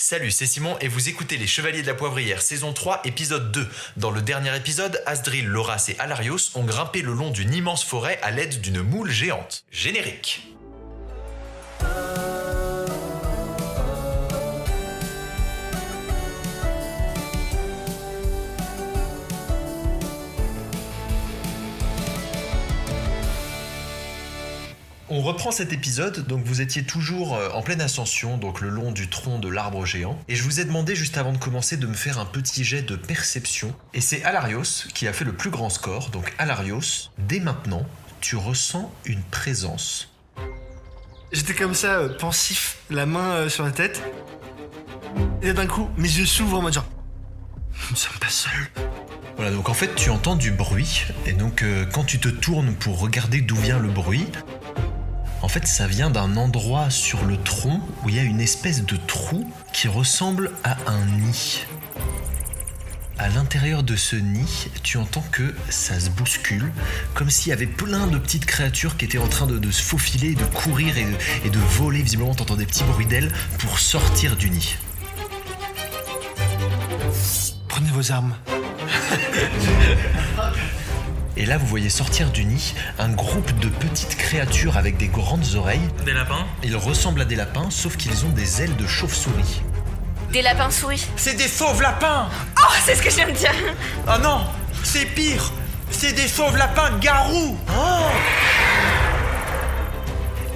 Salut, c'est Simon et vous écoutez Les Chevaliers de la Poivrière, saison 3, épisode 2. Dans le dernier épisode, Asdril, Loras et Alarios ont grimpé le long d'une immense forêt à l'aide d'une moule géante. Générique. On reprend cet épisode, donc vous étiez toujours en pleine ascension, donc le long du tronc de l'arbre géant, et je vous ai demandé juste avant de commencer de me faire un petit jet de perception, et c'est Alarios qui a fait le plus grand score, donc Alarios, dès maintenant, tu ressens une présence. J'étais comme ça, pensif, la main sur la tête, et là, d'un coup, mes yeux s'ouvrent en mode genre, nous ne sommes pas seuls. Voilà, donc en fait tu entends du bruit, et donc quand tu te tournes pour regarder d'où vient le bruit, en fait, ça vient d'un endroit sur le tronc où il y a une espèce de trou qui ressemble à un nid. À l'intérieur de ce nid, tu entends que ça se bouscule, comme s'il y avait plein de petites créatures qui étaient en train de se faufiler, de courir et de voler. Visiblement, t'entends des petits bruits d'ailes pour sortir du nid. Prenez vos armes. Et là, vous voyez sortir du nid un groupe de petites créatures avec des grandes oreilles. Des lapins. Ils ressemblent à des lapins, sauf qu'ils ont des ailes de chauve-souris. Des lapins souris. C'est des fauves lapins. Oh, c'est ce que je viens de dire. Oh non, c'est pire. C'est des fauves lapins garous. Oh.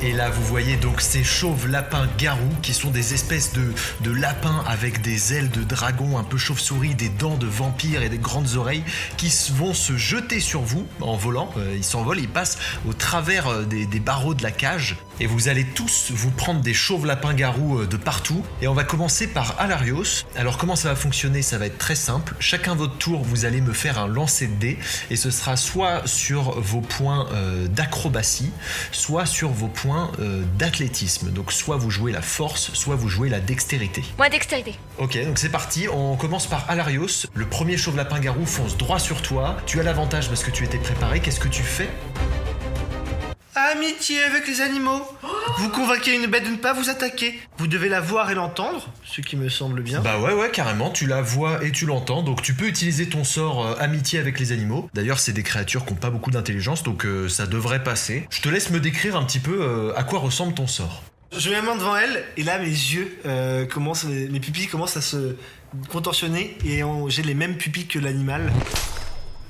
Et là, vous voyez donc ces chauves lapins garous qui sont des espèces de lapins avec des ailes de dragon un peu chauve-souris, des dents de vampire et des grandes oreilles qui vont se jeter sur vous en volant. Ils s'envolent, ils passent au travers des barreaux de la cage et vous allez tous vous prendre des chauves lapins garous de partout. Et on va commencer par Alarios. Alors comment ça va fonctionner? Ça va être très simple. Chacun votre tour, vous allez me faire un lancer de dés et ce sera soit sur vos points d'acrobatie, soit sur vos points d'athlétisme. Donc soit vous jouez la force, soit vous jouez la dextérité. Moi, dextérité. Ok, donc c'est parti. On commence par Alarios. Le premier chauve lapin garou fonce droit sur toi. Tu as l'avantage parce que tu étais préparé. Qu'est-ce que tu fais? Amitié avec les animaux. Vous convainquez une bête de ne pas vous attaquer. Vous devez la voir et l'entendre, ce qui me semble bien. Bah ouais, carrément. Tu la vois et tu l'entends. Donc tu peux utiliser ton sort amitié avec les animaux. D'ailleurs, c'est des créatures qui n'ont pas beaucoup d'intelligence, donc ça devrait passer. Je te laisse me décrire un petit peu à quoi ressemble ton sort. Je mets ma main devant elle, et là, mes yeux mes pupilles commencent à se contorsionner, et j'ai les mêmes pupilles que l'animal.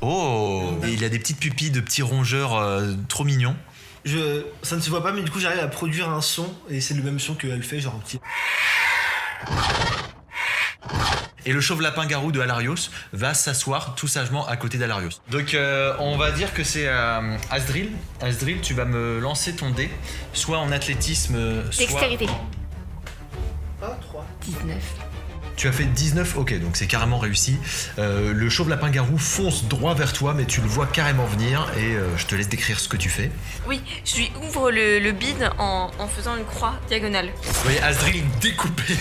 Oh, et il a des petites pupilles de petits rongeurs trop mignons. Ça ne se voit pas, mais du coup j'arrive à produire un son, et c'est le même son qu'elle fait, genre un petit... Et le chauve lapin garou de Alarios va s'asseoir tout sagement à côté d'Alarios. Donc on va dire que c'est Asdril. Asdril, tu vas me lancer ton dé, soit en athlétisme, soit... Dextérité. Ah, 3. 19. Tu as fait 19, ok, donc c'est carrément réussi. Le chauve lapin garou fonce droit vers toi, mais tu le vois carrément venir et je te laisse décrire ce que tu fais. Oui, je lui ouvre le bide en faisant une croix diagonale. Vous voyez Asdril découper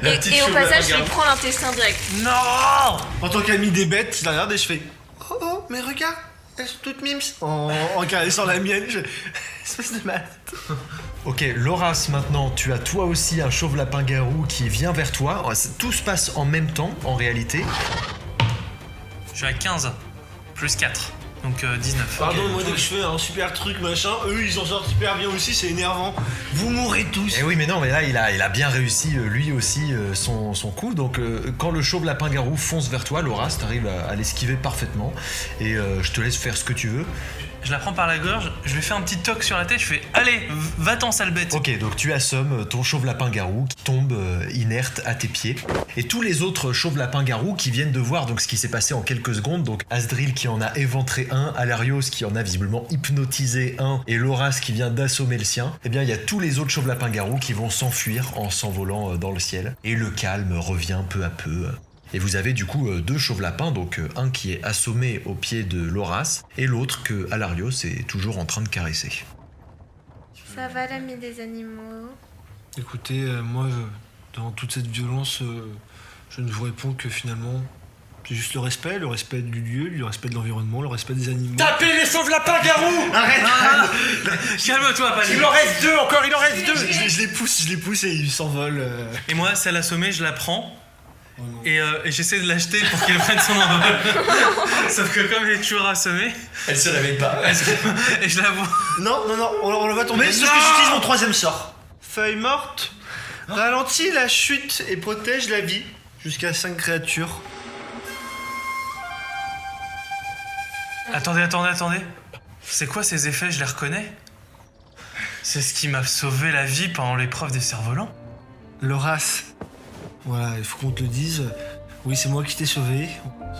la petite Et au chauve lapin passage, je lui garou. prends l'intestin direct. Non! En tant qu'ami des bêtes, je la regarde et je fais... Oh, mais regarde, elles sont toutes mimes. En caressant la mienne, espèce de malade. Ok, Loras, maintenant, tu as toi aussi un chauve lapin garou qui vient vers toi. Tout se passe en même temps, en réalité. Je suis à 15 plus 4, donc 19. Pardon, Ok. moi dès que je fais un super truc machin, eux ils en sortent super bien aussi, c'est énervant. Vous mourrez tous. Eh oui, mais non, mais là, il a bien réussi, lui aussi, son coup. Donc, quand le chauve lapin garou fonce vers toi, Loras, t'arrives à l'esquiver parfaitement. Et je te laisse faire ce que tu veux. Je la prends par la gorge, je lui fais un petit toc sur la tête, je fais allez, va-t'en sale bête. Ok, donc tu assommes ton chauve lapin garou qui tombe inerte à tes pieds. Et tous les autres chauves lapins garous qui viennent de voir donc ce qui s'est passé en quelques secondes. Donc Asdril qui en a éventré un, Alarios qui en a visiblement hypnotisé un, et Loras qui vient d'assommer le sien. Eh bien, il y a tous les autres chauves lapins garous qui vont s'enfuir en s'envolant dans le ciel. Et le calme revient peu à peu. Et vous avez du coup deux chauves lapins, donc un qui est assommé au pied de Loras et l'autre que Alarios est toujours en train de caresser. Ça va, l'ami des animaux? Écoutez, moi, dans toute cette violence, je ne vous réponds que finalement, C'est juste le respect du lieu, le respect de l'environnement, le respect des animaux. Tapez les chauves lapins, Garou! Arrête! Calme-toi, Palmier. Il en reste 2 encore, il en reste 2! Je les pousse et ils s'envolent. Et moi, celle assommée, je la prends. Oh non. Et j'essaie de l'acheter pour qu'elle prenne son envol. Sauf que comme elle est toujours assommée, Elle se réveille pas. et je la vois. Non, on la va tomber, sauf que j'utilise mon 3ème sort. Feuille morte, ralentit la chute et protège la vie jusqu'à 5 créatures. Attendez. C'est quoi ces effets? Je les reconnais. C'est ce qui m'a sauvé la vie pendant l'épreuve des cerfs-volants. L'Horace. Voilà, il faut qu'on te le dise. Oui, c'est moi qui t'ai sauvé.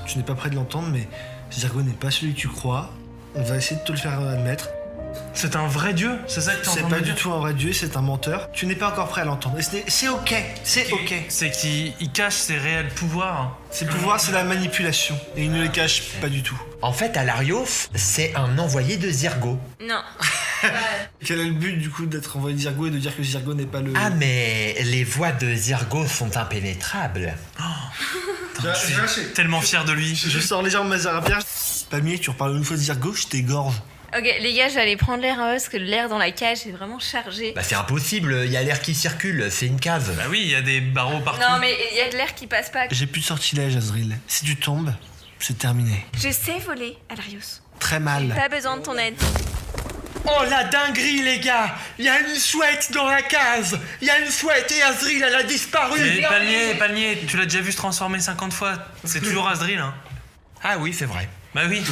Tu n'es pas prêt de l'entendre, mais Zirgo n'est pas celui que tu crois. On va essayer de te le faire admettre. C'est un vrai dieu? C'est ça que t'es en C'est train de pas me du dire? tout un vrai dieu, c'est un menteur. Tu n'es pas encore prêt à l'entendre. Et c'est ok, c'est ok. C'est qu'il cache ses réels pouvoirs. Ses pouvoirs, c'est la manipulation. Et il ne les cache pas du tout. En fait, Alarios, c'est un envoyé de Zirgo. Non. Quel est le but du coup d'être envoyé de Zirgo et de dire que Zirgo n'est pas le... Ah, mais les voies de Zirgo sont impénétrables. Je suis tellement fier de lui. Je sors légèrement ma rapière. Palmier, tu reparles une fois de Zirgo, je t'égorge. Ok, les gars, j'allais prendre l'air parce que l'air dans la cage est vraiment chargé. Bah c'est impossible, il y a l'air qui circule, c'est une cave. Bah oui, il y a des barreaux partout. Non, mais il y a de l'air qui passe pas. J'ai plus de sortilège, Azril. Si tu tombes, c'est terminé. Je sais voler, Alarios. Très mal. Pas besoin de ton aide. Oh la dinguerie les gars! Il y a une chouette dans la case! Il y a une chouette et Azril elle a disparu! Mais Palmier, tu l'as déjà vu se transformer 50 fois. C'est toujours Asdril, hein. Ah oui, c'est vrai. Bah oui.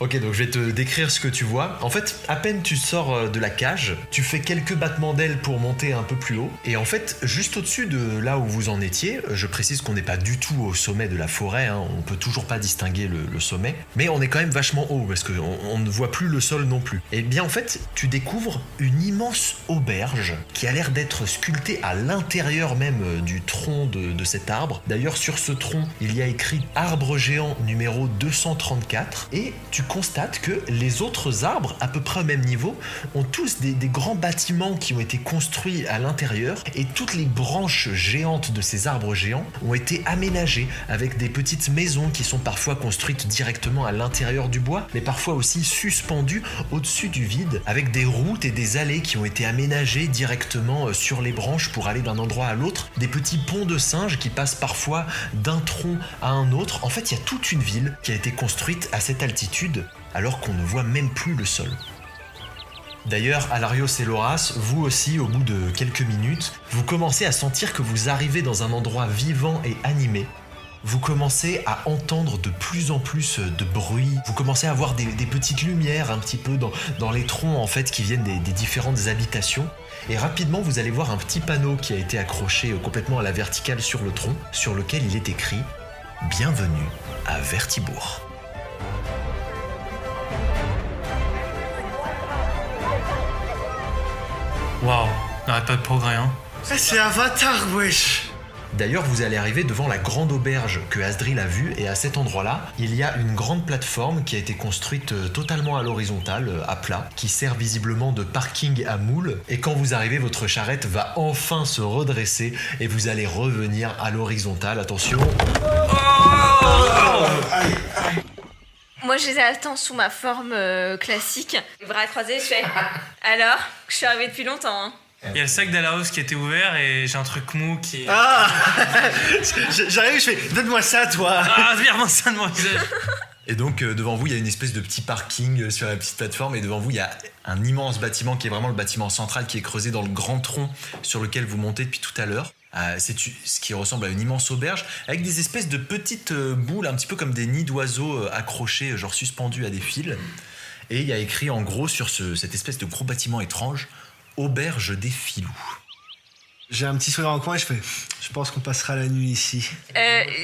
Ok, donc je vais te décrire ce que tu vois. En fait, à peine tu sors de la cage, tu fais quelques battements d'ailes pour monter un peu plus haut. Et en fait, juste au-dessus de là où vous en étiez, je précise qu'on n'est pas du tout au sommet de la forêt, hein, on peut toujours pas distinguer le sommet. Mais on est quand même vachement haut, parce qu'on ne voit plus le sol non plus. Et bien en fait, tu découvres une immense auberge qui a l'air d'être sculptée à l'intérieur même du tronc de cet arbre. D'ailleurs, sur ce tronc, il y a écrit « Arbre géant numéro 234 » et tu constate que les autres arbres, à peu près au même niveau, ont tous des grands bâtiments qui ont été construits à l'intérieur et toutes les branches géantes de ces arbres géants ont été aménagées avec des petites maisons qui sont parfois construites directement à l'intérieur du bois, mais parfois aussi suspendues au-dessus du vide avec des routes et des allées qui ont été aménagées directement sur les branches pour aller d'un endroit à l'autre, des petits ponts de singes qui passent parfois d'un tronc à un autre. En fait, il y a toute une ville qui a été construite à cette altitude alors qu'on ne voit même plus le sol. D'ailleurs, Alarios et Loras, vous aussi, au bout de quelques minutes, vous commencez à sentir que vous arrivez dans un endroit vivant et animé. Vous commencez à entendre de plus en plus de bruit. Vous commencez à voir des petites lumières un petit peu dans les troncs en fait qui viennent des différentes habitations. Et rapidement, vous allez voir un petit panneau qui a été accroché complètement à la verticale sur le tronc, sur lequel il est écrit « Bienvenue à Vertibourg ». Waouh, n'arrête pas de progrès, hein. Ah, c'est Avatar, wesh. D'ailleurs, vous allez arriver devant la grande auberge que Asdril a vue et à cet endroit-là, il y a une grande plateforme qui a été construite totalement à l'horizontale, à plat, qui sert visiblement de parking à moules. Et quand vous arrivez, votre charrette va enfin se redresser et vous allez revenir à l'horizontale. Attention. Moi, je les attends sous ma forme classique. Les bras croisés, je fais. Alors, je suis arrivée depuis longtemps, hein. Il y a le sac d'Alaos qui était ouvert et j'ai un truc mou qui... Ah. J'arrive, je fais, donne-moi ça, toi. Ah, vire-moi ça de mon visage. Et donc devant vous, il y a une espèce de petit parking sur la petite plateforme et devant vous, il y a un immense bâtiment qui est vraiment le bâtiment central qui est creusé dans le grand tronc sur lequel vous montez depuis tout à l'heure. C'est ce qui ressemble à une immense auberge avec des espèces de petites boules, un petit peu comme des nids d'oiseaux accrochés, genre suspendus à des fils. Et il y a écrit en gros sur cette espèce de gros bâtiment étrange, Auberge des Filous. J'ai un petit sourire en coin et je pense qu'on passera la nuit ici.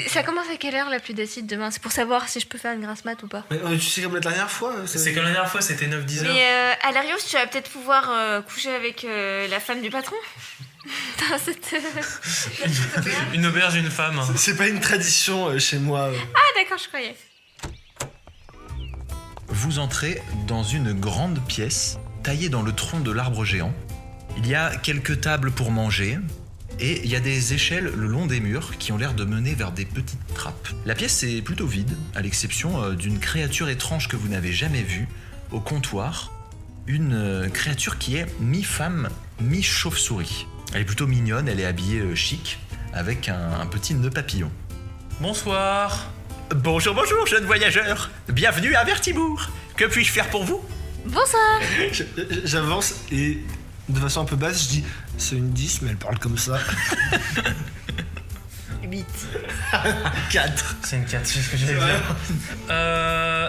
Ça commence à quelle heure la pluie d'acide demain? C'est pour savoir si je peux faire une grasse mat ou pas. Mais tu sais comme la dernière fois. C'est comme la dernière fois, c'était 9-10 heures. Mais Alarios, tu vas peut-être pouvoir coucher avec la femme du patron dans cette Une auberge, une femme. C'est pas une tradition chez moi. Ah d'accord, je croyais. Vous entrez dans une grande pièce taillée dans le tronc de l'arbre géant. Il y a quelques tables pour manger, Et il y a des échelles le long des murs qui ont l'air de mener vers des petites trappes. La pièce est plutôt vide, à l'exception d'une créature étrange que vous n'avez jamais vue au comptoir. Une créature qui est mi-femme, mi-chauve-souris. Elle est plutôt mignonne, elle est habillée chic, avec un petit nœud papillon. Bonsoir. Bonjour, bonjour, jeune voyageur. Bienvenue à Vertibourg. Que puis-je faire pour vous? Bonsoir. J'avance et de façon un peu basse, je dis c'est une 10, mais elle parle comme ça. 8. 4. C'est une 4, c'est ce que j'allais dire.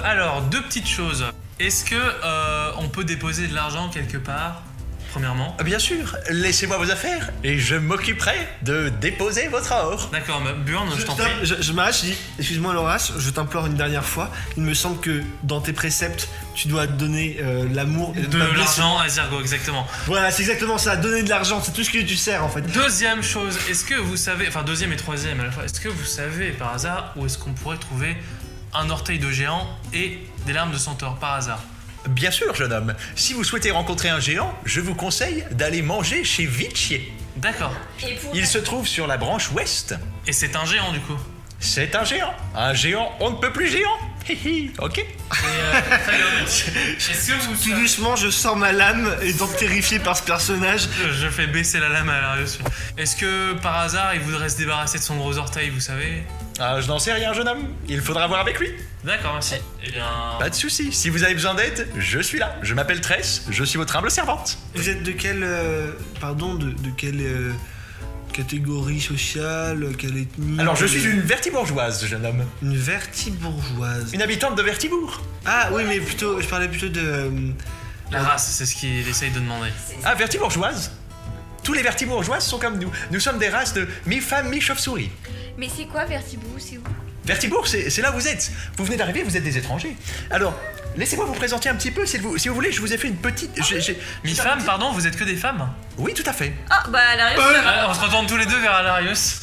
Alors, deux petites choses. Est-ce que on peut déposer de l'argent quelque part, premièrement? Bien sûr, laissez-moi vos affaires et je m'occuperai de déposer votre or. D'accord, mais Burn, je t'en prie. Je m'arrête, je dis excuse-moi Loras, je t'implore une dernière fois. Il me semble que dans tes préceptes, tu dois donner l'amour et De l'argent à Zergo, exactement. Voilà, c'est exactement ça, donner de l'argent, c'est tout ce que tu sers en fait. Deuxième chose, est-ce que vous savez, enfin deuxième et troisième à la fois, est-ce que vous savez par hasard où est-ce qu'on pourrait trouver un orteil de géant et des larmes de centaure par hasard? Bien sûr, jeune homme. Si vous souhaitez rencontrer un géant, je vous conseille d'aller manger chez Vicier. D'accord. Il se trouve sur la branche ouest. Et c'est un géant du coup. C'est un géant. Un géant, on ne peut plus géant. Hihi, ok. Très bien. Est-ce que vous Tout savez... doucement, je sors ma lame, étant terrifié par ce personnage. Je fais baisser la lame à Larius. Est-ce que par hasard il voudrait se débarrasser de son gros orteil, vous savez? Ah, je n'en sais rien, jeune homme. Il faudra voir avec lui. D'accord, merci. Eh bien... Pas de souci. Si vous avez besoin d'aide, je suis là. Je m'appelle Tress. Je suis votre humble servante. Vous êtes de quelle de quelle catégorie sociale, quelle ethnie? Alors, je suis une vertibourgeoise, jeune homme. Une vertibourgeoise. Une habitante de Vertibourg. Ah oui, mais plutôt, je parlais plutôt de. La race, c'est ce qu'il essaye de demander. Ah, vertibourgeoise. Tous les vertibourgeoises sont comme nous. Nous sommes des races de mi-femme, mi-chauve-souris. Mais c'est quoi Vertibourg? C'est où? Vertibourg, c'est là où vous êtes. Vous venez d'arriver, vous êtes des étrangers. Alors, laissez-moi vous présenter un petit peu, si vous voulez, je vous ai fait une petite... Mi-femme, pardon, vous êtes que des femmes? Oui, tout à fait. Oh, bah Larius. On se retourne tous les deux vers Alarius.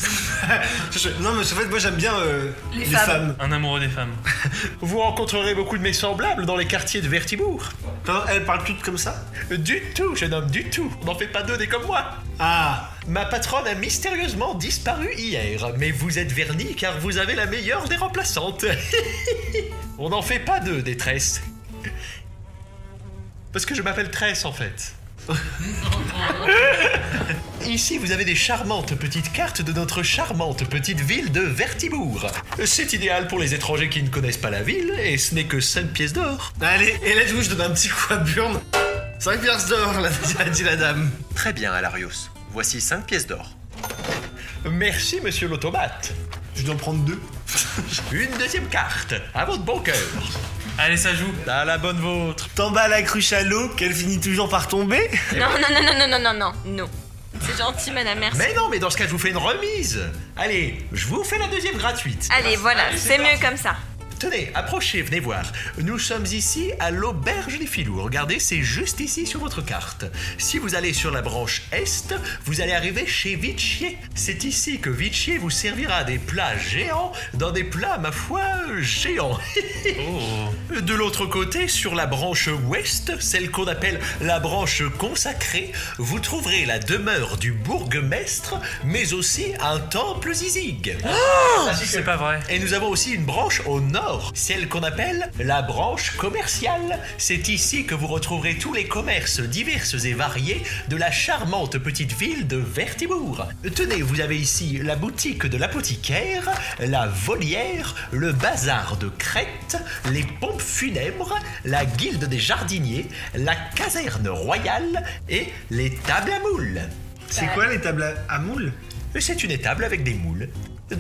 Non, mais en fait, moi j'aime bien Les les femmes. femmes. Un amoureux des femmes. Vous rencontrerez beaucoup de mes semblables dans les quartiers de Vertibourg. Pardon, elles parlent toutes comme ça? Du tout, jeune homme, du tout. On n'en fait pas deux des comme moi. Ah. Ma patronne a mystérieusement disparu hier, mais vous êtes vernis car vous avez la meilleure des remplaçantes. On n'en fait pas deux des tresses. Parce que je m'appelle Tress en fait. Ici, vous avez des charmantes petites cartes de notre charmante petite ville de Vertibourg. C'est idéal pour les étrangers qui ne connaissent pas la ville, et ce n'est que 5 pièces d'or. Allez, et là, du coup, je donne un petit coup à Burn. 5 pièces d'or, a dit la dame. Très bien, Alarius. Voici 5 pièces d'or. Merci, monsieur l'automate. Je dois en prendre 2. Une deuxième carte, à votre bon cœur. Allez, ça joue. À la bonne vôtre. T'en bats la cruche à l'eau, qu'elle finit toujours par tomber. Non. C'est gentil, madame, merci. Mais non, mais dans ce cas, je vous fais une remise. Allez, je vous fais la deuxième gratuite. Allez, voilà, c'est mieux comme ça. Tenez, approchez, venez voir. Nous sommes ici à l'auberge des Filous. Regardez, c'est juste ici sur votre carte. Si vous allez sur la branche Est, vous allez arriver chez Vicier. C'est ici que Vicier vous servira des plats géants dans des plats, ma foi, géants. Oh. De l'autre côté, sur la branche Ouest, celle qu'on appelle la branche consacrée, vous trouverez la demeure du bourgmestre, mais aussi un temple Zizig. C'est pas vrai. Et nous avons aussi une branche au nord, celle qu'on appelle la branche commerciale. C'est ici que vous retrouverez tous les commerces divers et variés de la charmante petite ville de Vertibourg. Tenez, vous avez ici la boutique de l'apothicaire, la volière, le bazar de Crète, les pompes funèbres, la guilde des jardiniers, la caserne royale et les tables à moules. C'est quoi les tables à moules? C'est une étable avec des moules.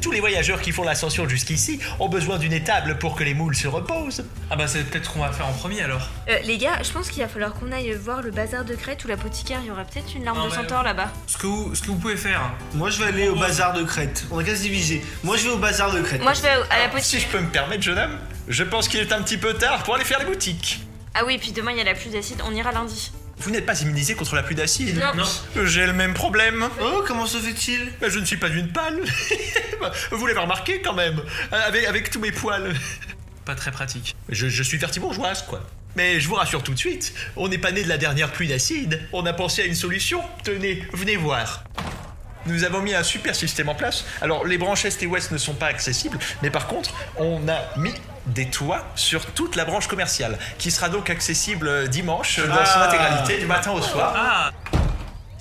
Tous les voyageurs qui font l'ascension jusqu'ici ont besoin d'une étable pour que les moules se reposent. Ah bah c'est peut-être ce qu'on va faire en premier alors. Les gars, je pense qu'il va falloir qu'on aille voir le bazar de Crète ou l'apothicaire. Il y aura peut-être une larme Non, de mais- centaure là-bas. Ce que vous pouvez faire. Moi, je vais aller au bazar de Crète. On a qu'à se diviser. Moi, je vais au bazar de Crète. Moi, je vais à Si l'apothicaire. je peux me permettre, jeune homme, je pense qu'il est un petit peu tard pour aller faire les boutiques. Ah oui, puis demain, il y a la pluie d'acide. On ira lundi. Vous n'êtes pas immunisé contre la pluie d'acide? Non. J'ai le même problème. Oh, comment se fait-il? Bah, je ne suis pas d'une palle. Vous l'avez remarqué quand même, avec tous mes poils. Pas très pratique. Je suis vertibourgeoise, quoi. Mais je vous rassure tout de suite, on n'est pas né de la dernière pluie d'acide. On a pensé à une solution. Tenez, venez voir. Nous avons mis un super système en place. Alors, les branches Est et Ouest ne sont pas accessibles, mais par contre, on a mis des toits sur toute la branche commerciale, qui sera donc accessible dimanche dans son intégralité, du matin au soir. Ah,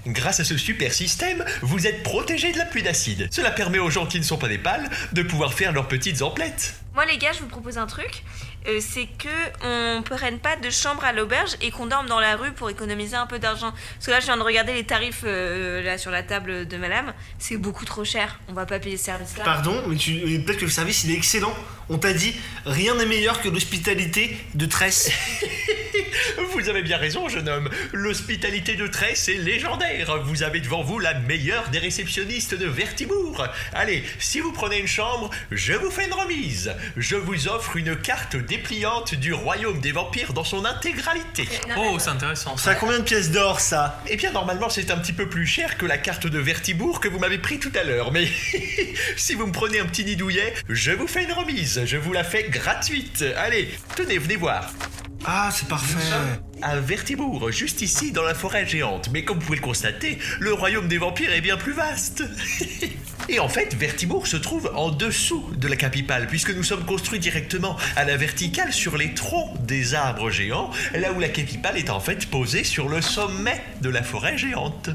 Grâce à ce super système, vous êtes protégés de la pluie d'acide. Cela permet aux gens qui ne sont pas des pâles de pouvoir faire leurs petites emplettes. Moi les gars, je vous propose un truc. C'est que on prenne pas de chambre à l'auberge et qu'on dorme dans la rue pour économiser un peu d'argent. Parce que là, je viens de regarder les tarifs là sur la table de madame. C'est beaucoup trop cher. On va pas payer ce service-là. Pardon, mais peut-être que le service il est excellent. On t'a dit, rien n'est meilleur que l'hospitalité de Tresse. Vous avez bien raison, jeune homme. L'hospitalité de Tresse est légendaire. Vous avez devant vous la meilleure des réceptionnistes de Vertibourg. Allez, si vous prenez une chambre, je vous fais une remise. Je vous offre une carte dépliante du royaume des vampires dans son intégralité. oh, c'est intéressant. Ça a combien de pièces d'or, ça? Eh bien, normalement, c'est un petit peu plus cher que la carte de Vertibourg que vous m'avez pris tout à l'heure. Mais si vous me prenez un petit nid douillet, je vous fais une remise. Je vous la fais gratuite. Allez, tenez, venez voir. Ah, c'est parfait. À Vertibourg, juste ici dans la forêt géante. Mais comme vous pouvez le constater, le royaume des vampires est bien plus vaste. Et en fait, Vertibourg se trouve en dessous de la capitale, puisque nous sommes construits directement à la verticale sur les troncs des arbres géants, là où la capitale est en fait posée sur le sommet de la forêt géante.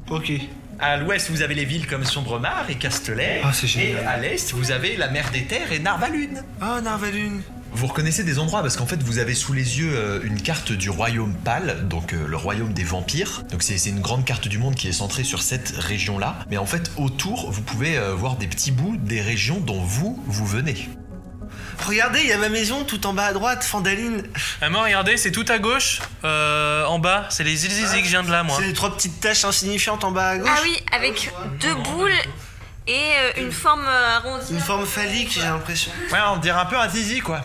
Ok. À l'ouest, vous avez les villes comme Sombremar et Castelet. Ah, c'est génial. Et à l'est, vous avez la mer des terres et Narvalune. Ah, Narvalune. Vous reconnaissez des endroits parce qu'en fait vous avez sous les yeux une carte du royaume pâle, donc le royaume des vampires. Donc c'est une grande carte du monde qui est centrée sur cette région-là. Mais en fait autour vous pouvez voir des petits bouts des régions dont vous venez. Regardez, il y a ma maison tout en bas à droite, Fandaline. Moi, regardez, c'est tout à gauche. En bas, c'est les îles Zizi que je viens de là, moi. C'est les 3 petites taches insignifiantes en bas à gauche. Ah oui, avec 2 boules et une forme arrondie. Une forme phallique, j'ai l'impression. Ouais, on dirait un peu un zizi, quoi.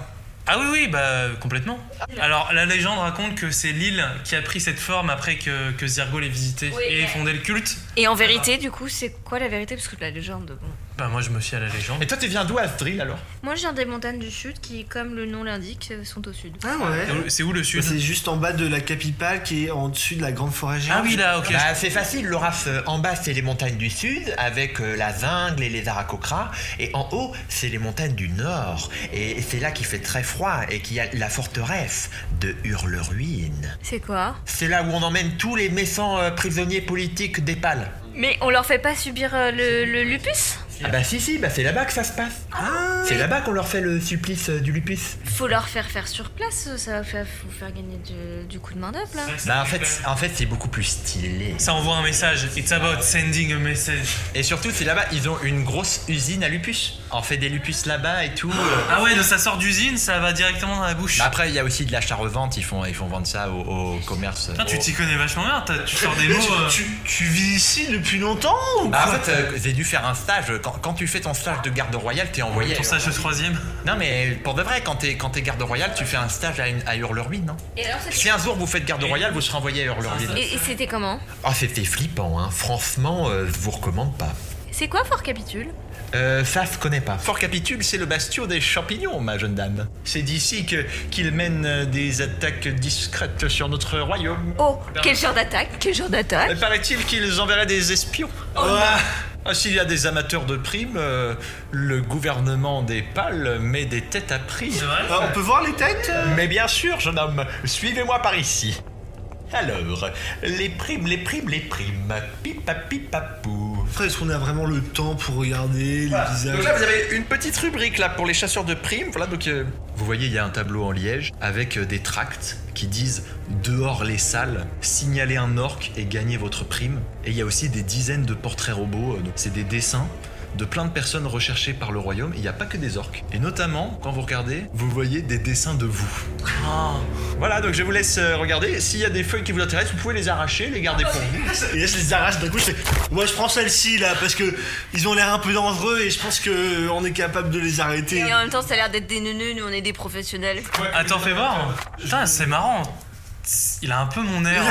Ah oui, bah complètement. Alors, la légende raconte que c'est l'île qui a pris cette forme après que Zirgo l'ait visité Oui, et mais- fondé le culte. Et en vérité, du coup, c'est quoi la vérité? Parce que la légende, bon. Bah moi, je me fie à la légende. Et toi, tu viens d'où, Astrid, alors? Moi, je viens des montagnes du sud qui, comme le nom l'indique, sont au sud. Ah ouais. C'est où le sud? C'est juste en bas de la capitale qui est en dessus de la grande forêt géante. Ah oui, là, ok. Bah, c'est facile, Lauraf. En bas, c'est les montagnes du sud, avec la jungle et les aracocras. Et en haut, c'est les montagnes du nord. Et c'est là qu'il fait très froid et qu'il y a la forteresse de Hurle-Ruine. C'est quoi? C'est là où on emmène tous les méchants prisonniers politiques des pâles. Mais on leur fait pas subir le lupus? Ah bah si, bah c'est là-bas que ça se passe. C'est là-bas qu'on leur fait le supplice du lupus. Faut leur faire sur place, ça va faut faire gagner du coup de main d'œuvre là. Bah en fait c'est beaucoup plus stylé. Ça envoie un message. It's about sending a message. Et surtout c'est là-bas, ils ont une grosse usine à lupus. On fait des lupus là-bas et tout. Ah ouais, donc ça sort d'usine, ça va directement dans la bouche. Bah après il y a aussi de l'achat-revente, ils font vendre ça au commerce. Putain, tu t'y connais vachement bien, tu sors des mots. Tu vis ici depuis longtemps ou Bah quoi? en fait j'ai dû faire un stage. Quand tu fais ton stage de garde royale, t'es envoyé. Ton stage de 3ème. Non mais pour de vrai, quand t'es garde royale, tu fais un stage à Hurle-Ruine, non? Et alors Si un jour vous faites garde royale, vous serez envoyé à Hurle-Ruine. Et c'était comment? Ah c'était flippant hein, franchement je vous recommande pas. C'est quoi Fort Capitule? Ça je connais pas. Fort Capitule, c'est le bastion des champignons, ma jeune dame. C'est d'ici qu'ils mènent des attaques discrètes sur notre royaume. Oh, quel genre d'attaque? Quel genre d'attaque? Paraît-il qu'ils enverraient des espions. S'il y a des amateurs de primes, le gouvernement des pâles met des têtes à prix. C'est vrai? On peut voir les têtes? Mais bien sûr, jeune homme, suivez-moi par ici. Alors, les primes. Pipa pipapou. Après, est-ce qu'on a vraiment le temps pour regarder les visages? Donc là, vous avez une petite rubrique là pour les chasseurs de primes. Voilà, donc Vous voyez, il y a un tableau en liège avec des tracts qui disent « Dehors les salles, signalez un orc et gagnez votre prime ». Et il y a aussi des dizaines de portraits robots, donc c'est des dessins de plein de personnes recherchées par le royaume. Il n'y a pas que des orques. Et notamment, quand vous regardez, vous voyez des dessins de vous. voilà, donc je vous laisse regarder. S'il y a des feuilles qui vous intéressent, vous pouvez les arracher, les garder pour vous. Et là, je les arrache d'un coup, je fais... Ouais, je prends celle-ci, là, parce que ils ont l'air un peu dangereux et je pense que on est capable de les arrêter. Et en même temps, ça a l'air d'être des neuneux, nous on est des professionnels. Attends, fais voir. Putain, c'est marrant. Il a un peu mon air.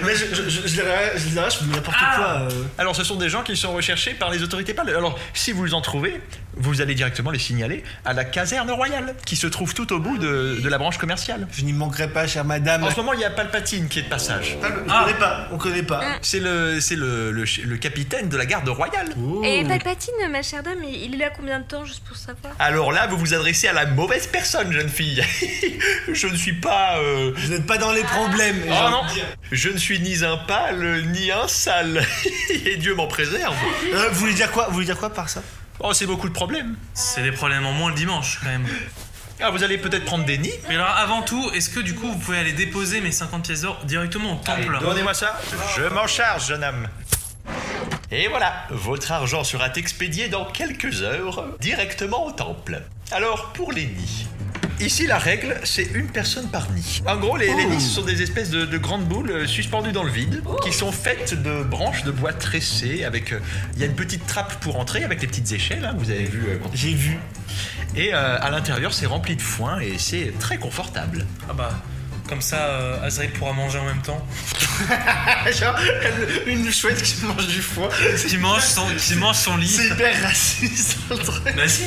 Mais je dirais, je fais n'importe quoi. Alors, ce sont des gens qui sont recherchés par les autorités pâles. Alors, si vous en trouvez, vous allez directement les signaler à la caserne royale, qui se trouve tout au bout de la branche commerciale. Je n'y manquerai pas, chère madame. En ce moment, il y a Palpatine qui est de passage. On connaît pas. C'est le capitaine de la garde royale. Oh. Et Palpatine, ma chère dame, il est là combien de temps, juste pour savoir? Alors là, vous vous adressez à la mauvaise personne, jeune fille. Je ne suis pas... Vous n'êtes pas dans les problèmes. j'ai Oh envie non, de dire. je ne suis ni un pâle, ni un sale. Et Dieu m'en préserve. Vous voulez dire quoi par ça? Oh, c'est beaucoup de problèmes. C'est des problèmes en moins le dimanche, quand même. Ah, vous allez peut-être prendre des nids. Mais alors, avant tout, est-ce que du coup, vous pouvez aller déposer mes 50 pièces d'or directement au Allez, temple? donnez-moi ça. Je m'en charge, jeune homme. Et voilà, votre argent sera expédié dans quelques heures, directement au temple. Alors, pour les nids. Ici, la règle, c'est une personne par nid. En gros, les nids, ce sont des espèces de grandes boules suspendues dans le vide, qui sont faites de branches de bois tressées, avec... Il y a une petite trappe pour entrer, avec les petites échelles, hein, vous avez vu. J'ai vu. Et à l'intérieur, c'est rempli de foin, et c'est très confortable. Ah bah, comme ça, Azrael pourra manger en même temps. Genre, une chouette qui mange du foie. Qui mange son lit. C'est hyper raciste le truc. Bah si.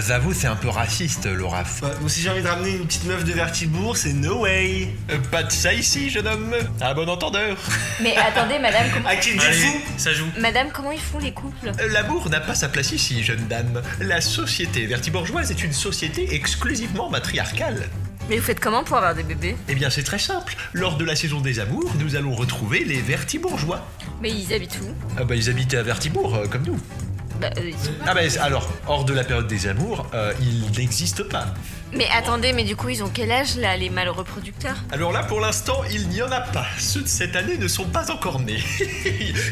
J'avoue, c'est un peu raciste, Lauraf. Moi, si j'ai envie de ramener une petite meuf de Vertibourg, c'est no way. Pas de ça ici, jeune homme. À bon entendeur. Mais attendez, madame, À qui le Allez, fou? ça joue. Madame, comment ils font les couples? L'amour n'a pas sa place ici, jeune dame. La société vertibourgeoise est une société exclusivement matriarcale. Mais vous faites comment pour avoir des bébés? Eh bien, c'est très simple. Lors de la saison des amours, nous allons retrouver les vertibourgeois. Mais ils habitent où? Ah bah, ils habitaient à Vertibourg, comme nous. Bah, ils sont- Ah bah, alors, hors de la période des amours, ils n'existent pas. Mais attendez, mais du coup, ils ont quel âge, là, les mâles reproducteurs? Alors là, pour l'instant, il n'y en a pas. Ceux de cette année ne sont pas encore nés.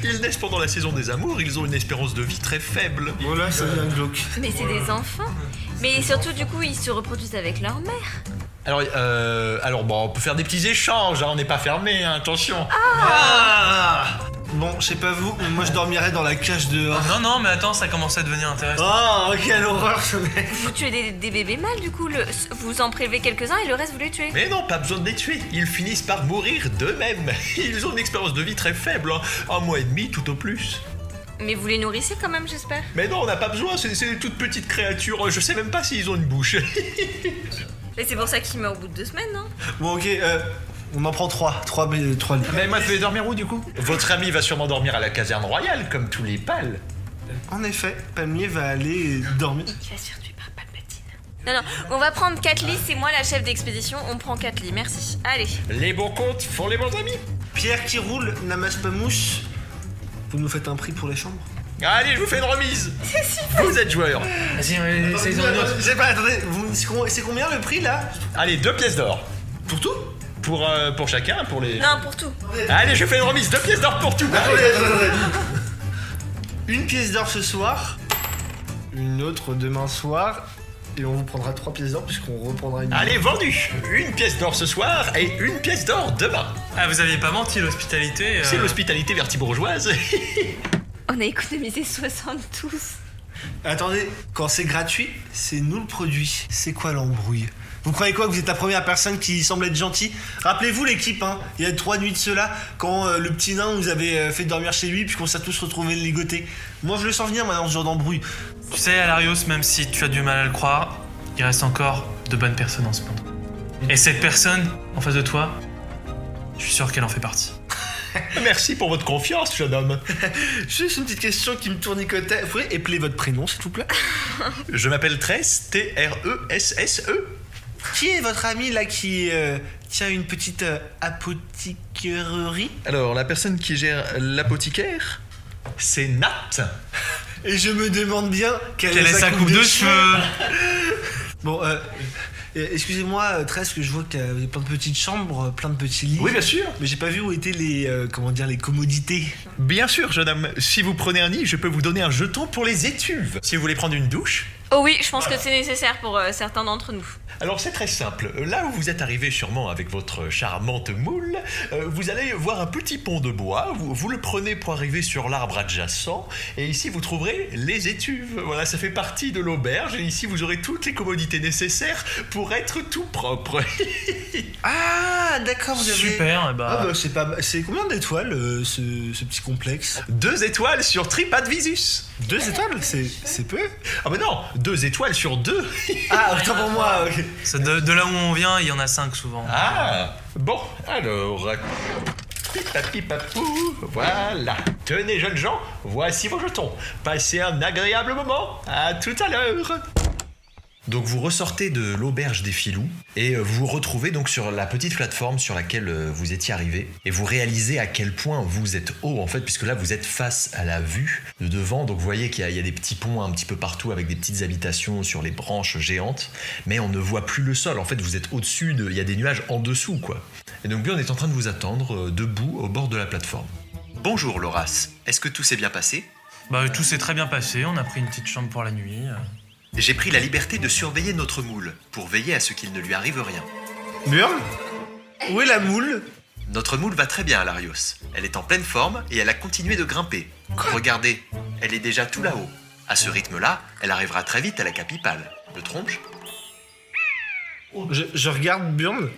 Ils naissent pendant la saison des amours, ils ont une espérance de vie très faible. Voilà, ça devient glauque. Mais c'est des enfants. Mais surtout, du coup, ils se reproduisent avec leur mère. Alors bon, on peut faire des petits échanges, hein, on n'est pas fermé, hein, attention. Bon, je sais pas vous, mais moi je dormirais dans la cage dehors. Non, mais attends, ça commence à devenir intéressant. Oh, quelle horreur ce mec. Vous tuez des bébés mâles, du coup, vous en prélevez quelques-uns et le reste, vous les tuez. Mais non, pas besoin de les tuer, ils finissent par mourir d'eux-mêmes. Ils ont une expérience de vie très faible, hein. 1 mois et demi tout au plus. Mais vous les nourrissez quand même, j'espère. Mais non, on n'a pas besoin, c'est des toutes petites créatures, je sais même pas s'ils ont une bouche. Mais c'est pour ça qu'ils meurent au bout de 2 semaines, non? Bon, ok, on en prend 3 lits. Mais moi, je vais dormir où du coup? Votre ami va sûrement dormir à la caserne royale, comme tous les pâles. En effet, Palmier va aller dormir. Il va se faire tuer par Palpatine. Non, on va prendre 4 lits, c'est moi la chef d'expédition, on prend 4 lits, merci. Allez. Les bons comptes font les bons amis. Pierre qui roule n'amasse pas mouche. Vous nous faites un prix pour les chambres? Allez, je vous fais une remise. Vous êtes joueurs. Vas-y, essaye-en une autre. Je sais pas, attendez, c'est combien le prix là? Allez, 2 pièces d'or. Pour tout? Pour chacun, pour les... Non, pour tout. Allez, je fais une remise, 2 pièces d'or pour tout. Attendez. Une pièce d'or ce soir, une autre demain soir, et on vous prendra 3 pièces d'or puisqu'on reprendra une. Allez, vendu. 1 pièce d'or ce soir et 1 pièce d'or demain. Ah, vous aviez pas menti, l'hospitalité. C'est l'hospitalité vertibourgeoise. On a économisé 72. Attendez, quand c'est gratuit, c'est nous le produit. C'est quoi l'embrouille? Vous croyez quoi, que vous êtes la première personne qui semble être gentille? Rappelez-vous l'équipe, hein, il y a 3 nuits de cela, quand le petit nain nous avait fait dormir chez lui, puisqu'on s'est tous retrouvés ligotés. Moi je le sens venir maintenant, ce genre d'embrouille. Tu sais, Alarios, même si tu as du mal à le croire, il reste encore de bonnes personnes en ce monde. Et cette personne, en face de toi, je suis sûr qu'elle en fait partie. Merci pour votre confiance, jeune homme. Juste une petite question qui me tournicotait. Vous pouvez épeler votre prénom, s'il vous plaît? Je m'appelle Tresse, T-R-E-S-S-E. Qui est votre ami là qui tient une petite apothicairerie? Alors, la personne qui gère l'apothicaire, c'est Nat. Et je me demande bien quelle Quelle est sa coupe de cheveux? Bon, excusez-moi, Tresse, que je vois qu'il y a plein de petites chambres, plein de petits lits. Oui, bien sûr. Mais j'ai pas vu où étaient les, les commodités. Bien sûr, jeune homme. Si vous prenez un nid, je peux vous donner un jeton pour les étuves. Si vous voulez prendre une douche, Oh oui, je pense que c'est nécessaire pour certains d'entre nous. Alors c'est très simple. Là où vous êtes arrivé sûrement avec votre charmante moule, vous allez voir un petit pont de bois. Vous le prenez pour arriver sur l'arbre adjacent. Et ici vous trouverez les étuves. Voilà, ça fait partie de l'auberge. Et ici vous aurez toutes les commodités nécessaires pour être tout propre. Ah, d'accord, vous avez... Super, et bah. Ah bah c'est pas... C'est combien d'étoiles ce petit complexe? 2 étoiles sur TripAdvisor. 2 étoiles, c'est peu. Ah mais non, 2 étoiles sur 2. Ah, autant pour moi, ok. C'est de là où on vient, il y en a 5 souvent. Ah, bon, alors... Pipapipapou, voilà. Tenez, jeunes gens, voici vos jetons. Passez un agréable moment. À tout à l'heure. Donc vous ressortez de l'auberge des Filous et vous vous retrouvez donc sur la petite plateforme sur laquelle vous étiez arrivé et vous réalisez à quel point vous êtes haut en fait, puisque là vous êtes face à la vue de devant. Donc vous voyez qu'il y a des petits ponts un petit peu partout avec des petites habitations sur les branches géantes, mais on ne voit plus le sol. En fait vous êtes au-dessus, il y a des nuages en dessous quoi. Et donc Björn est en train de vous attendre debout au bord de la plateforme. Bonjour Loras, est-ce que tout s'est bien passé ? Bah tout s'est très bien passé, on a pris une petite chambre pour la nuit. J'ai pris la liberté de surveiller notre moule, pour veiller à ce qu'il ne lui arrive rien. Burn? Où est la moule? Notre moule va très bien, Alarios. Elle est en pleine forme et elle a continué de grimper. Regardez, elle est déjà tout là-haut. À ce rythme-là, elle arrivera très vite à la capitale. Me trompe-je ? Je regarde Burn,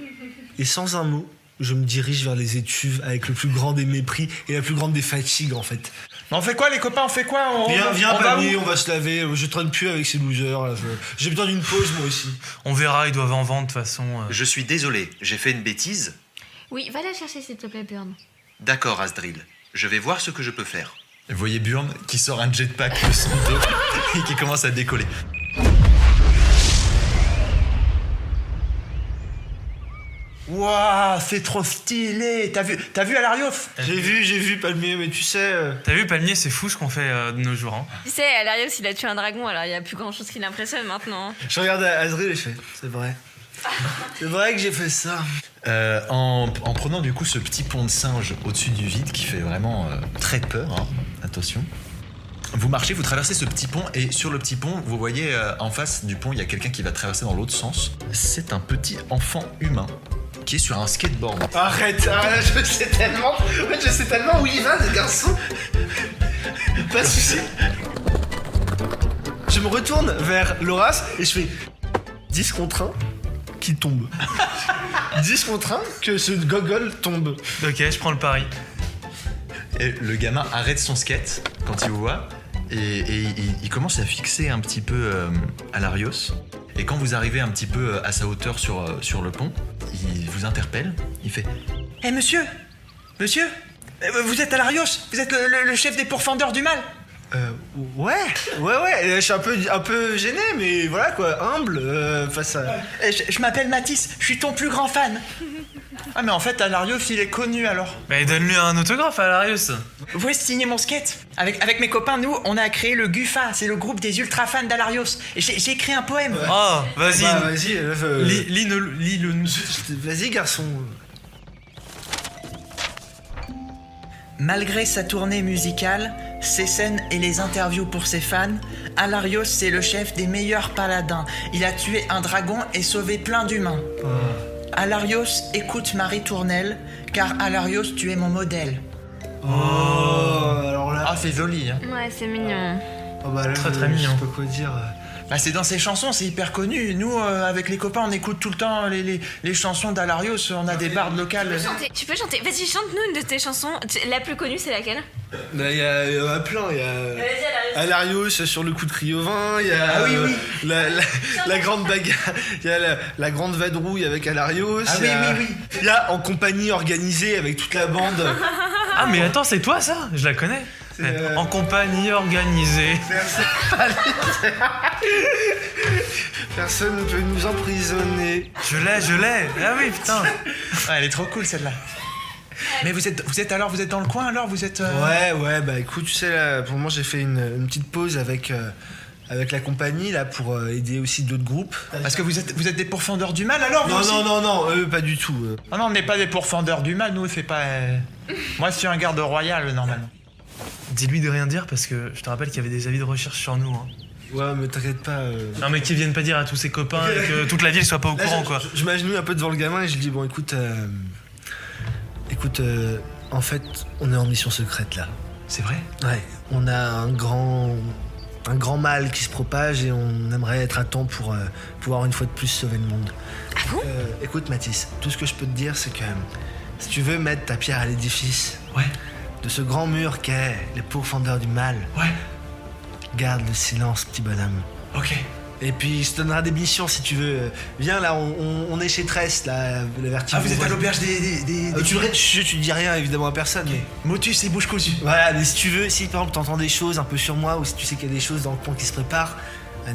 et sans un mot, je me dirige vers les étuves avec le plus grand des mépris et la plus grande des fatigues en fait. On fait quoi les copains, on fait quoi? Viens, on va Palmier, où? on va se laver, je traîne plus avec ces losers là. J'ai besoin d'une pause moi aussi. On verra, ils doivent en vendre de toute façon. Je suis désolé, j'ai fait une bêtise. Oui, va la chercher s'il te plaît, Burn. D'accord, Asdril. Je vais voir ce que je peux faire. Vous voyez Burn qui sort un jetpack de son dos et qui commence à décoller. Waouh, c'est trop stylé. T'as vu Alarios? J'ai vu Palmier, mais tu sais... T'as vu, Palmier, c'est fou ce qu'on fait de nos jours. Hein. Tu sais, Alarios, il a tué un dragon, alors il y a plus grand chose qui l'impressionne maintenant. Je regarde Asdril et je fais, c'est vrai. C'est vrai que j'ai fait ça. En prenant du coup ce petit pont de singe au-dessus du vide qui fait vraiment très peur, hein. Attention. Vous marchez, vous traversez ce petit pont et sur le petit pont, vous voyez en face du pont, il y a quelqu'un qui va traverser dans l'autre sens. C'est un petit enfant humain qui est sur un skateboard. Arrête, je sais tellement. En fait, je sais tellement où il va, ce garçon. Pas de soucis. Je me retourne vers Loras et je fais 10 contre 1 qui tombe. 10 contre 1 que ce gogol tombe. Ok, je prends le pari. Et le gamin arrête son skate quand il vous voit et il commence à fixer un petit peu Alarios. Et quand vous arrivez un petit peu à sa hauteur sur le pont, il vous interpelle. Il fait Eh monsieur, vous êtes Alarios? Vous êtes le chef des pourfendeurs du mal? Ouais. Je suis un peu gêné, mais voilà quoi, humble face à. Je m'appelle Mathis, je suis ton plus grand fan. Ah mais en fait Alarios il est connu alors. Mais donne-lui un autographe à Alarios. Vous pouvez signer mon skate? Avec mes copains, nous, on a créé le Gufa, c'est le groupe des ultra fans d'Alarios. Et j'ai écrit un poème. Oh, vas-y. Bah, vas-y, Lis-le nous. Vas-y, garçon. Malgré sa tournée musicale, ses scènes et les interviews pour ses fans, Alarios c'est le chef des meilleurs paladins. Il a tué un dragon et sauvé plein d'humains. Alarios écoute Marie Tournelle, car Alarios tu es mon modèle. Alors là. Ah c'est joli hein. Ouais, c'est mignon. Oh bah là, Très, je très mignon. sais pas quoi dire. Bah c'est dans ses chansons, c'est hyper connu. Nous avec les copains on écoute tout le temps les chansons d'Alarios, on a des bardes locales. Tu peux chanter. Vas-y, chante-nous une de tes chansons. La plus connue, c'est laquelle? Là, il y en a plein. Il y a Vas-y, Alarios sur le coup de cri au vin. Il y a Ah oui. la grande bagarre. Il y a la grande vadrouille avec Alarios. Ah oui. Il y a En compagnie organisée avec toute la bande. Ah, mais attends, c'est toi ça? Je la connais. En compagnie organisée. Personne ne peut nous emprisonner. Je l'ai. Ah oui, putain. Ah, elle est trop cool celle-là. Mais vous êtes dans le coin alors? Vous êtes Ouais, bah écoute, tu sais, là, pour moi, j'ai fait une petite pause avec la compagnie, là, pour aider aussi d'autres groupes. Parce que vous êtes des pourfendeurs du mal alors? vous aussi Non, pas du tout. Ah non, on n'est pas des pourfendeurs du mal, nous c'est pas... Moi je suis un garde royal normalement. dis-lui de rien dire parce que je te rappelle qu'il y avait des avis de recherche sur nous. Hein. Ouais, mais t'inquiète pas. Non, mais qu'ils viennent pas dire à tous ses copains et que toute la ville soit pas au Là, courant, quoi. Je m'agenouille un peu devant le gamin et je lui dis bon, écoute, en fait, on est en mission secrète là. C'est vrai? Ouais, on a un grand mal qui se propage et on aimerait être à temps pour pouvoir une fois de plus sauver le monde. Ah bon? Écoute Mathis, tout ce que je peux te dire c'est que si tu veux mettre ta pierre à l'édifice Ouais. de ce grand mur qu'est les pourfendeurs du mal, Ouais. garde le silence petit bonhomme. Ok. Et puis je te donnerai des missions si tu veux. Viens là, on est chez Tress là, la Vertigo. Ah, vous êtes à l'auberge des Tu dis rien évidemment à personne. Mais... Motus et bouche cousue. Voilà, mais si tu veux, si par exemple t'entends des choses un peu sur moi ou si tu sais qu'il y a des choses dans le plan qui se préparent,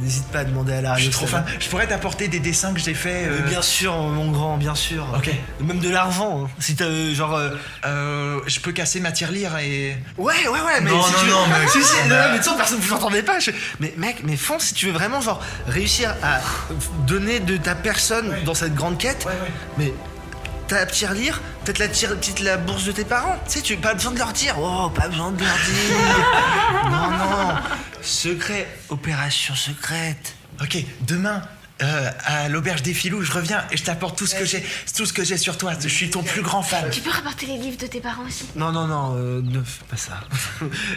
n'hésite pas à demander à la Je suis trop fan. Je pourrais t'apporter des dessins que j'ai fait. Bien sûr, mon grand, bien sûr. Ok. Même de l'argent, hein. Si t'as genre. Je peux casser ma tirelire et. Ouais, mais. Non, si non, tu veux... non, mais- Si, non, mais de toute façon, personne vous entendez pas. Mais mec, mais fonce si tu veux vraiment, genre, réussir à donner de ta personne dans cette grande quête. Ouais. Mais. Ta tirelire, peut-être la bourse de tes parents. Tu sais, tu pas besoin de leur dire. Oh, pas besoin de leur dire. Non. Secret, opération secrète. Ok, demain. À l'auberge des filous, je reviens et je t'apporte tout ce que j'ai sur toi. Je suis ton plus grand fan. Tu peux rapporter les livres de tes parents aussi. Non, ne fais pas ça.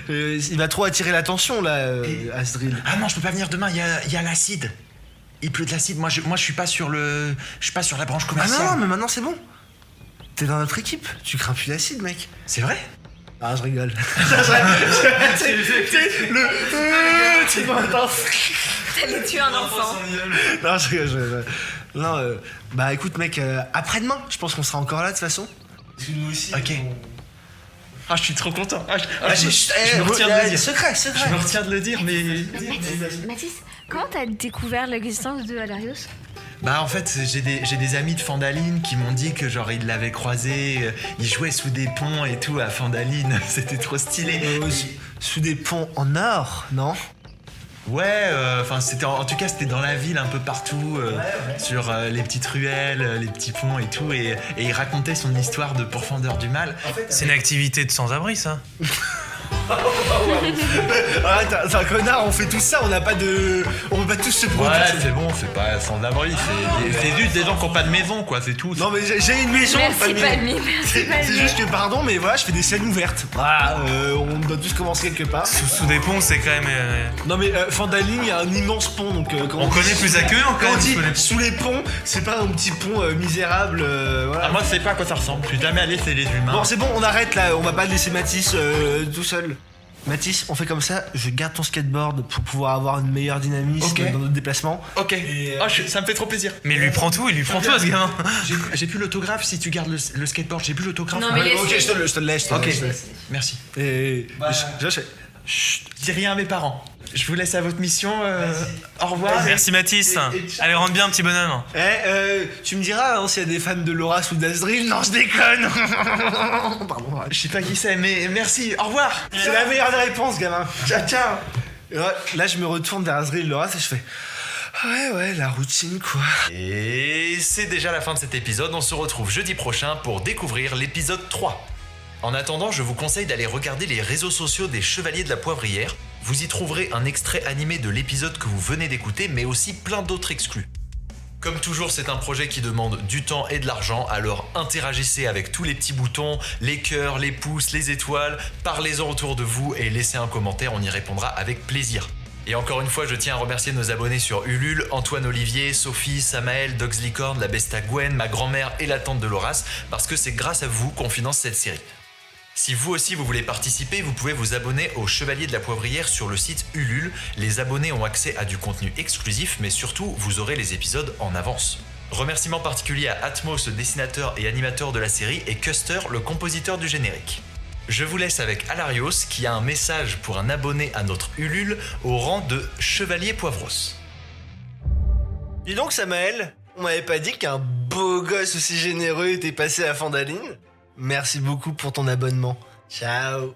Il va trop attirer l'attention là, Asdril. Ah non, je peux pas venir demain. Il y a l'acide. Il pleut de l'acide. Moi, je suis pas sur la branche Ah commerciale. non, mais maintenant c'est bon. T'es dans notre équipe. Tu crains plus l'acide, mec. C'est vrai? Ah, je rigole. T'allais tuer un enfant. Non, je rigole. Non, bah écoute, mec, après-demain, je pense qu'on sera encore là de toute façon. Parce que nous aussi. Ok. Ah, je suis trop content. Je me retiens de le dire. Secret. Je me retiens de le dire, mais. Mathis, comment t'as découvert l'existence de Alarios? Bah en fait j'ai des amis de Fandaline qui m'ont dit que genre ils l'avaient croisé, ils jouaient sous des ponts et tout à Fandaline, c'était trop stylé. Sous des ponts en or, non? Ouais, enfin c'était en tout cas c'était dans la ville un peu partout, sur les petites ruelles, les petits ponts et tout, et il racontait son histoire de pourfendeur du mal. C'est une activité de sans-abri, ça. Arrête, t'es un connard, on fait tout ça, on peut pas tous se prendre. Ouais, c'est bon, c'est pas sans abri, c'est juste des gens qui ont pas de maison quoi, c'est tout. Non mais j'ai une maison. Merci Palmi, C'est juste que pardon, mais voilà, je fais des scènes ouvertes. Voilà, on doit tous commencer quelque part. Sous des ponts, c'est quand même. Non mais Fandaline, il y a un immense pont, donc quand On connaît plus à que quand on encore. dit sous les ponts, c'est pas un petit pont misérable. Voilà. Ah, moi je sais pas à quoi ça ressemble, je suis jamais allé chez les humains. Bon, c'est bon, on arrête là, on va pas laisser Mathis tout seul. Mathis, on fait comme ça, je garde ton skateboard pour pouvoir avoir une meilleure dynamisme Ok. dans notre déplacement. Ok, Et, ça me fait trop plaisir. Mais il lui prend tout, à ce gamin. J'ai plus l'autographe si tu gardes le skateboard, j'ai plus l'autographe. Non, mais laisse- Ok, je te le laisse. Ok, merci. Et j'achète. Chut, dis rien à mes parents. Je vous laisse à votre mission. Au revoir. Merci Mathis. Allez, rentre bien, petit bonhomme. Tu me diras hein, s'il y a des fans de Loras ou d'Asdril. Non, je déconne. Pardon. Je sais pas qui c'est, mais merci. Au revoir. C'est la meilleure des réponses, gamin. Tiens. Et là, je me retourne vers Asdril Loras et je fais. Ouais, la routine quoi. Et c'est déjà la fin de cet épisode, on se retrouve jeudi prochain pour découvrir l'épisode 3. En attendant, je vous conseille d'aller regarder les réseaux sociaux des Chevaliers de la Poivrière. Vous y trouverez un extrait animé de l'épisode que vous venez d'écouter, mais aussi plein d'autres exclus. Comme toujours, c'est un projet qui demande du temps et de l'argent, alors interagissez avec tous les petits boutons, les cœurs, les pouces, les étoiles, parlez-en autour de vous et laissez un commentaire, on y répondra avec plaisir. Et encore une fois, je tiens à remercier nos abonnés sur Ulule, Antoine Olivier, Sophie, Samaël, Dogs Licorne, la Besta Gwen, ma grand-mère et la tante de Loras, parce que c'est grâce à vous qu'on finance cette série. Si vous aussi vous voulez participer, vous pouvez vous abonner aux Chevaliers de la Poivrière sur le site Ulule. Les abonnés ont accès à du contenu exclusif, mais surtout, vous aurez les épisodes en avance. Remerciements particuliers à Atmos, dessinateur et animateur de la série, et Custer, le compositeur du générique. Je vous laisse avec Alarios, qui a un message pour un abonné à notre Ulule au rang de Chevalier Poivros. Dis donc, Samaël, on m'avait pas dit qu'un beau gosse aussi généreux était passé à Fandaline? Merci beaucoup pour ton abonnement. Ciao.